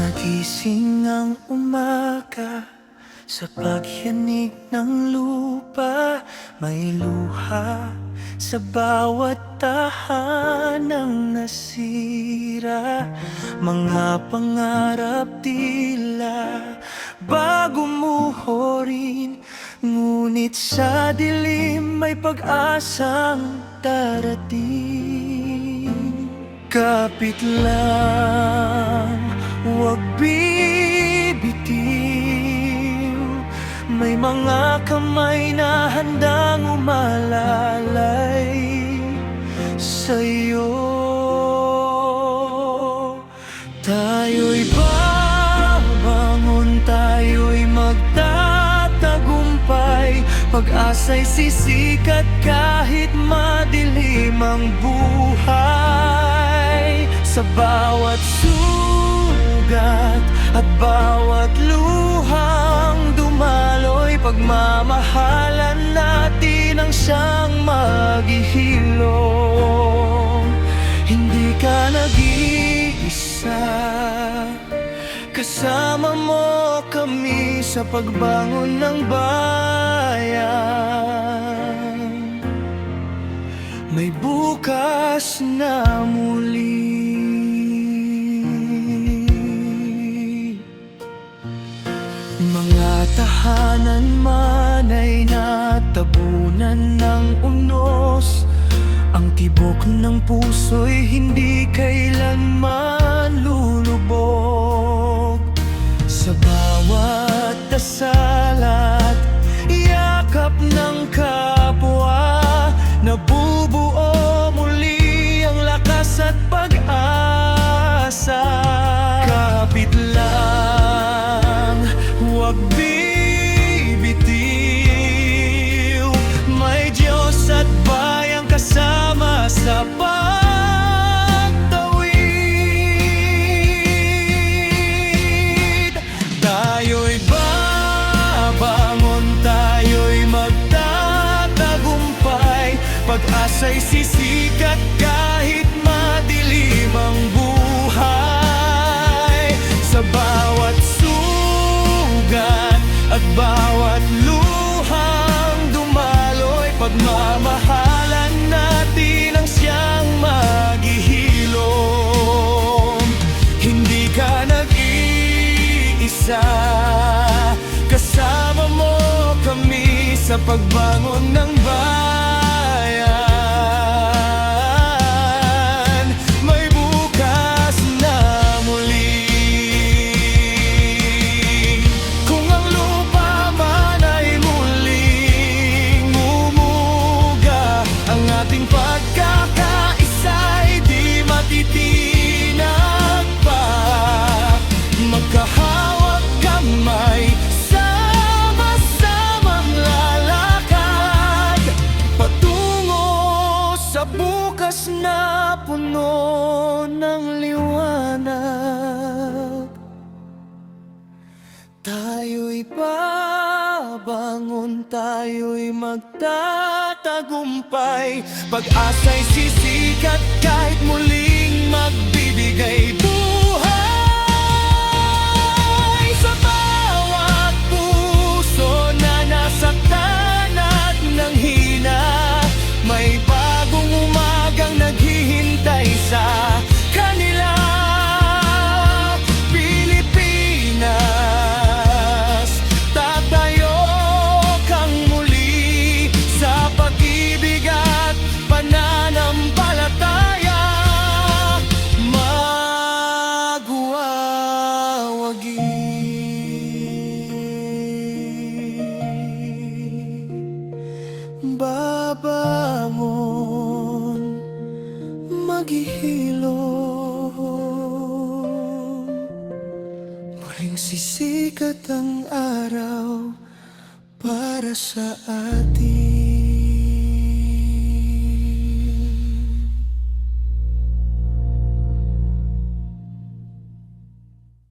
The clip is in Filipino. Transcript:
Nagising ang umaga sa pagyanig ng lupa. May luha sa bawat tahanang nasira. Mga pangarap tila bago muhorin, ngunit sa dilim may pag-asang darating. Kapit lang, huwag bibitiw. May mga kamay na handang umalalay sa'yo. Tayo'y babangon, tayo'y magtatagumpay. Pag-asa'y sisikat kahit madilim ang buhay. Sa bawat sugat at bawat luhang dumaloy, pagmamahalan natin ang siyang maghihilom. Hindi ka nag-iisa, kasama mo kami sa pagbangon ng bayan. May bukas na muli. Mga tahanan man ay natabunan ng unos. Ang tibok ng puso'y hindi kailanman lulubog. Sa bawat dasal at yakap ng kapwa, nabubuo muli ang lakas at pag-asa. Kapit lang, huwag bibitiw. May Diyos at bayang kasama sa pagtawid. Tayo'y babangon, tayo'y magtatagumpay. Pag-asa'y sisikat kahit madilim ang buhay. Sa bawat sugat at bawat luhang dumaloy, pagmamahalan natin ang siyang maghihilom. Hindi ka nag-iisa, kasama mo kami sa pagbangon ng bayan. May bukas na muli. Kung ang lupa man ay muling mumuga, ang ating pagkakaisa'y di matitinag pa. Magkahawak kamay, sama-samang lalakad patungo sa bukas na puno ng liwanag. Tayo'y babangon, tayo'y magtatagumpay. Pag-asa'y sisikat kahit muling magbibigay buhay. Sa bawat puso na nasaktan at nanghina, may bagong umagang naghihintay sa kanila. Pilipinas, tatayo kang muli sa pag-ibig at pananampalataya. Magwawagi. Babangon, maghihilom. Muling sisikat ang araw para sa atin.